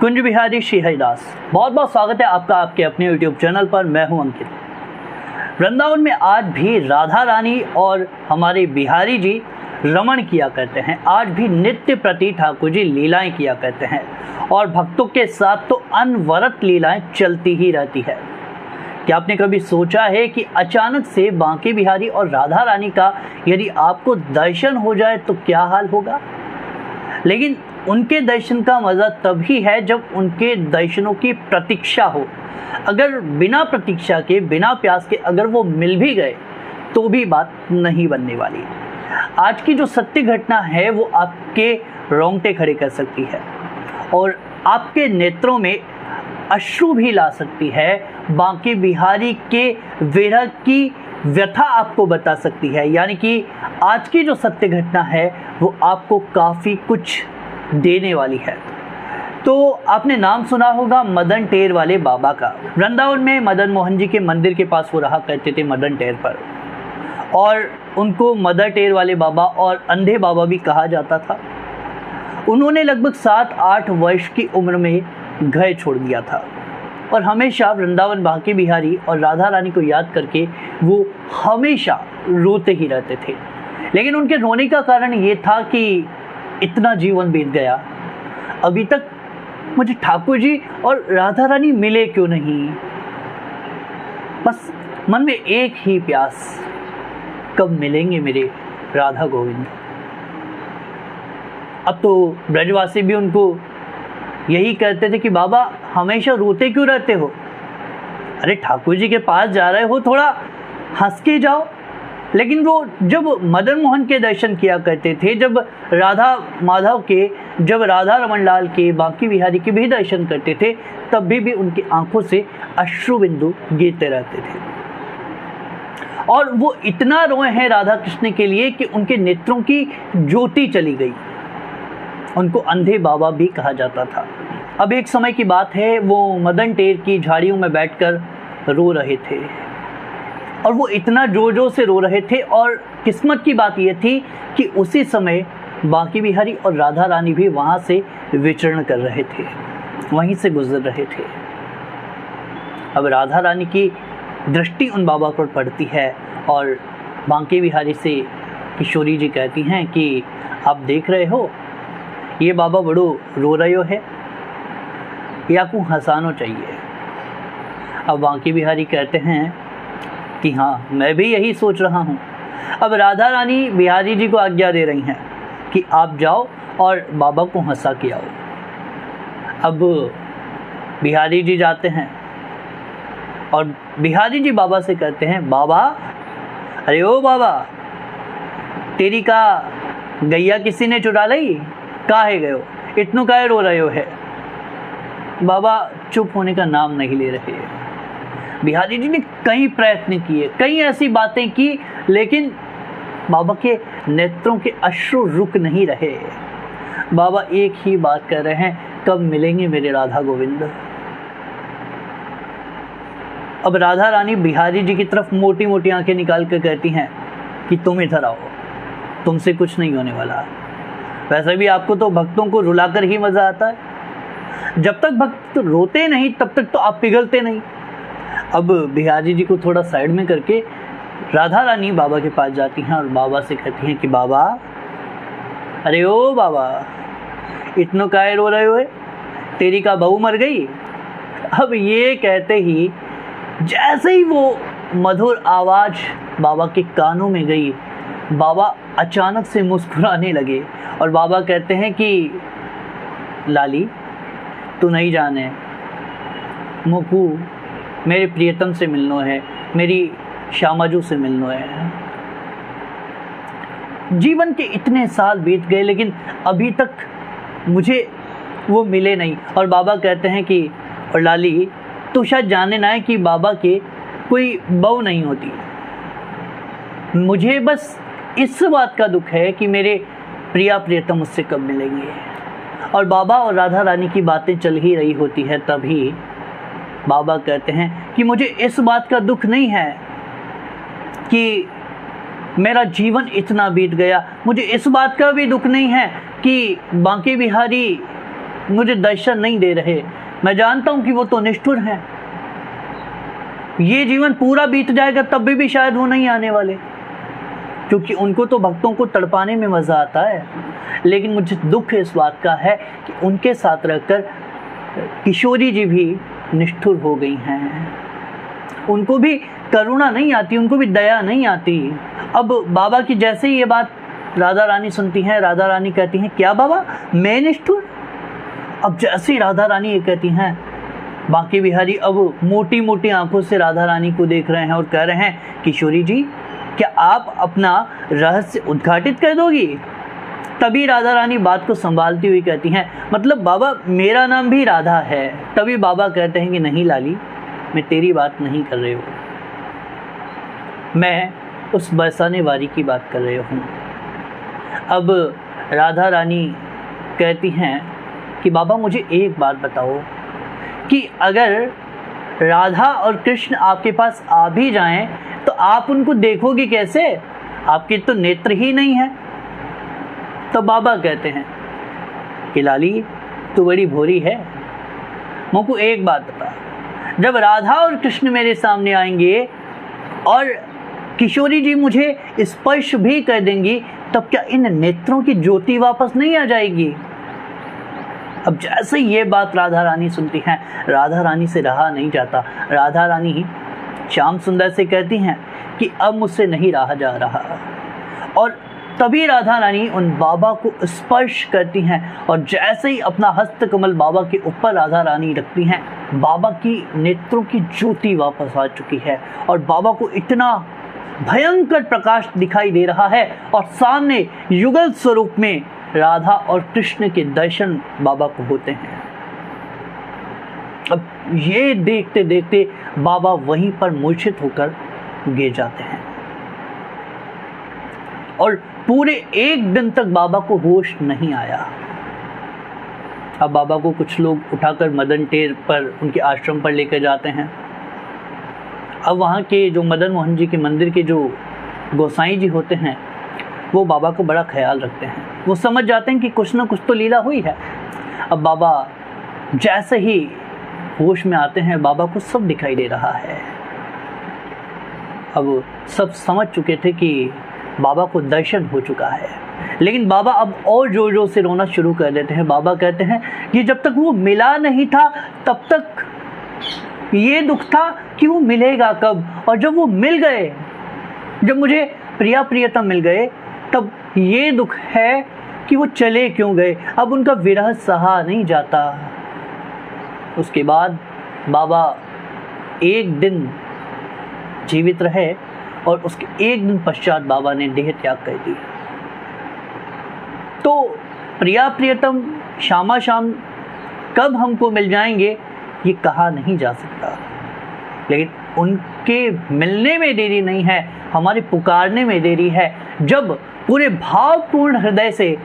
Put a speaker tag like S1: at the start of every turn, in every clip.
S1: कुंज बिहारी श्री हरिदास, बहुत बहुत स्वागत है आपका आपके अपने यूट्यूब चैनल पर। मैं हूं अंकित। वृंदावन में आज भी राधा रानी और हमारे बिहारी जी रमण किया करते हैं। आज भी नित्य प्रति ठाकुर जी लीलाएं किया करते हैं और भक्तों के साथ तो अनवरत लीलाएं चलती ही रहती है। क्या आपने कभी सोचा है कि अचानक से बांके बिहारी और राधा रानी का यदि आपको दर्शन हो जाए तो क्या हाल होगा? लेकिन उनके दर्शन का मज़ा तभी है जब उनके दर्शनों की प्रतीक्षा हो। अगर बिना प्रतीक्षा के, बिना प्यास के अगर वो मिल भी गए तो भी बात नहीं बनने वाली। आज की जो सत्य घटना है वो आपके रोंगटे खड़े कर सकती है और आपके नेत्रों में अश्रु भी ला सकती है। बांके बिहारी के विरह की व्यथा आपको बता सकती है। यानी कि आज की जो सत्य घटना है वो आपको काफ़ी कुछ देने वाली है। तो आपने नाम सुना होगा मदन टेर वाले बाबा का। वृंदावन में मदन मोहन जी के मंदिर के पास वो रहा करते थे मदन टेर पर, और उनको मदर टेर वाले बाबा और अंधे बाबा भी कहा जाता था। उन्होंने लगभग 7-8 वर्ष की उम्र में घर छोड़ दिया था और हमेशा वृंदावन बांके बिहारी और राधा रानी को याद करके वो हमेशा रोते ही रहते थे। लेकिन उनके रोने का कारण ये था कि इतना जीवन बीत गया, अभी तक मुझे ठाकुर जी और राधा रानी मिले क्यों नहीं। बस मन में एक ही प्यास, कब मिलेंगे मेरे राधा गोविंद। अब तो ब्रजवासी भी उनको यही कहते थे कि बाबा हमेशा रोते क्यों रहते हो? अरे ठाकुर जी के पास जा रहे हो, थोड़ा हंस के जाओ। लेकिन वो जब मदन मोहन के दर्शन किया करते थे, जब राधा माधव के, जब राधा रमन लाल के, बांके बिहारी के भी दर्शन करते थे, तब भी उनकी आंखों से अश्रु बिंदु गिरते रहते थे। और वो इतना रोए हैं राधा कृष्ण के लिए कि उनके नेत्रों की ज्योति चली गई। उनको अंधे बाबा भी कहा जाता था। अब एक समय की बात है, वो मदन टेर की झाड़ियों में बैठकर रो रहे थे और वो इतना जोर जोर से रो रहे थे। और किस्मत की बात यह थी कि उसी समय बांके बिहारी और राधा रानी भी वहाँ से विचरण कर रहे थे, वहीं से गुजर रहे थे। अब राधा रानी की दृष्टि उन बाबा पर पड़ती है और बांके बिहारी से किशोरी जी कहती हैं कि आप देख रहे हो ये बाबा बड़ो रो रहे हो है, या आपको हंसाना चाहिए। अब बांके बिहारी कहते हैं कि हाँ, मैं भी यही सोच रहा हूँ। अब राधा रानी बिहारी जी को आज्ञा दे रही हैं कि आप जाओ और बाबा को हंसा के आओ। अब बिहारी जी जाते हैं और बिहारी जी बाबा से कहते हैं, बाबा, अरे ओ बाबा, तेरी का गैया किसी ने चुरा ली, काहे गए हो, इतनो काहे रो रहे हो है। बाबा चुप होने का नाम नहीं ले रहे। बिहारी जी ने कई प्रयत्न किए, कई ऐसी बातें की, लेकिन बाबा के नेत्रों के अश्रु रुक नहीं रहे। बाबा एक ही बात कर रहे हैं, कब मिलेंगे मेरे राधा गोविंद। अब राधा रानी बिहारी जी की तरफ मोटी मोटी आंखें निकाल कर कहती हैं कि तुम इधर आओ, तुमसे कुछ नहीं होने वाला। वैसे भी आपको तो भक्तों को रुलाकर ही मजा आता है। जब तक भक्त रोते नहीं तब तक तो आप पिघलते नहीं। अब बिहारी जी को थोड़ा साइड में करके राधा रानी बाबा के पास जाती हैं और बाबा से कहती हैं कि बाबा, अरे ओ बाबा, इतनो काहे रो रहे हो, तेरी का बहू मर गई। अब ये कहते ही जैसे ही वो मधुर आवाज़ बाबा के कानों में गई, बाबा अचानक से मुस्कुराने लगे और बाबा कहते हैं कि लाली, तू नहीं जाने, मुकू मेरे प्रियतम से मिलना है, मेरी श्यामाजू से मिलना है। जीवन के इतने साल बीत गए लेकिन अभी तक मुझे वो मिले नहीं। और बाबा कहते हैं कि और लाली, तू शायद जाने ना है कि बाबा के कोई बहू नहीं होती। मुझे बस इस बात का दुख है कि मेरे प्रिया प्रियतम मुझसे कब मिलेंगे। और बाबा और राधा रानी की बातें चल ही रही होती है, तभी बाबा कहते हैं कि मुझे इस बात का दुख नहीं है कि मेरा जीवन इतना बीत गया, मुझे इस बात का भी दुख नहीं है कि बांके बिहारी मुझे दर्शन नहीं दे रहे। मैं जानता हूं कि वो तो निष्ठुर हैं, ये जीवन पूरा बीत जाएगा तब भी शायद वो नहीं आने वाले, क्योंकि उनको तो भक्तों को तड़पाने में मज़ा आता है। लेकिन मुझे दुख इस बात का है कि उनके साथ रहकर किशोरी जी भी निष्ठुर हो गई हैं, उनको भी करुणा नहीं आती, उनको भी दया नहीं आती। अब बाबा की जैसे ही ये बात राधा रानी सुनती हैं, राधा रानी कहती हैं, क्या बाबा मैं निष्ठुर? अब जैसे ही राधा रानी ये कहती हैं, बांके बिहारी अब मोटी मोटी आंखों से राधा रानी को देख रहे हैं और कह रहे हैं, किशोरी जी क्या आप अपना रहस्य उद्घाटित कर दोगी? तभी राधा रानी बात को संभालती हुई कहती हैं, मतलब बाबा मेरा नाम भी राधा है। तभी बाबा कहते हैं कि नहीं लाली, मैं तेरी बात नहीं कर रही हूँ, मैं उस बरसाने वाली की बात कर रही हूँ। अब राधा रानी कहती हैं कि बाबा मुझे एक बात बताओ कि अगर राधा और कृष्ण आपके पास आ भी जाएं तो आप उनको देखोगे कैसे? आपके तो नेत्र ही नहीं है। तो बाबा कहते हैं कि लाली तू बड़ी भोरी है, मुझको एक बात बता, जब राधा और कृष्ण मेरे सामने आएंगे और किशोरी जी मुझे स्पर्श भी कर देंगी, तब क्या इन नेत्रों की ज्योति वापस नहीं आ जाएगी? अब जैसे ये बात राधा रानी सुनती हैं, राधा रानी से रहा नहीं जाता। राधा रानी श्याम सुंदर से कहती हैं कि अब मुझसे नहीं रहा जा रहा, और तभी राधा रानी उन बाबा को स्पर्श करती हैं और जैसे ही अपना हस्त कमल बाबा के ऊपर राधा रानी रखती हैं, बाबा की नेत्रों की ज्योति वापस आ चुकी है और बाबा को इतना भयंकर प्रकाश दिखाई दे रहा है और सामने युगल स्वरूप में राधा और कृष्ण के दर्शन बाबा को होते हैं। अब ये देखते देखते बाबा वहीं पर मूर्छित होकर गिर जाते हैं और पूरे एक दिन तक बाबा को होश नहीं आया। अब बाबा को कुछ लोग उठाकर मदन टेर पर उनके आश्रम पर लेकर जाते हैं। अब वहाँ के जो मदन मोहन जी के मंदिर के जो गोसाई जी होते हैं वो बाबा को बड़ा ख्याल रखते हैं, वो समझ जाते हैं कि कुछ ना कुछ तो लीला हुई है। अब बाबा जैसे ही होश में आते हैं, बाबा को सब दिखाई दे रहा है। अब सब समझ चुके थे कि बाबा को दर्शन हो चुका है, लेकिन बाबा अब और जोर जोर से रोना शुरू कर देते हैं। बाबा कहते हैं कि जब तक वो मिला नहीं था तब तक ये दुख था कि वो मिलेगा कब, और जब वो मिल गए, जब मुझे प्रिया प्रियतम मिल गए, तब ये दुख है कि वो चले क्यों गए। अब उनका विरह सहा नहीं जाता। उसके बाद बाबा एक दिन जीवित रहे और उसके एक दिन पश्चात बाबा ने देह त्याग कर दी। तो प्रिया प्रियतम श्यामा श्याम कब हमको मिल जाएंगे ये कहा नहीं जा सकता, लेकिन उनके मिलने में देरी नहीं है, हमारे पुकारने में देरी है। जब पूरे भावपूर्ण हृदय से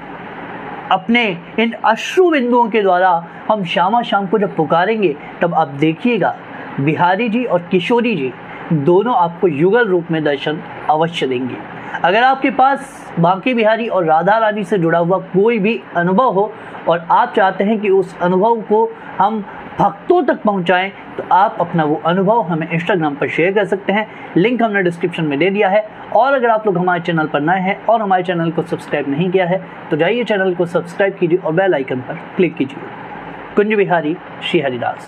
S1: अपने इन अश्रु बिंदुओं के द्वारा हम श्यामा श्याम को जब पुकारेंगे, तब आप देखिएगा बिहारी जी और किशोरी जी दोनों आपको युगल रूप में दर्शन अवश्य देंगे। अगर आपके पास बांके बिहारी और राधा रानी से जुड़ा हुआ कोई भी अनुभव हो और आप चाहते हैं कि उस अनुभव को हम भक्तों तक पहुंचाएं, तो आप अपना वो अनुभव हमें इंस्टाग्राम पर शेयर कर सकते हैं। लिंक हमने डिस्क्रिप्शन में दे दिया है। और अगर आप लोग हमारे चैनल पर नए हैं और हमारे चैनल को सब्सक्राइब नहीं किया है तो जाइए चैनल को सब्सक्राइब कीजिए और बेल आइकन पर क्लिक कीजिए। कुंज बिहारी श्री हरिदास।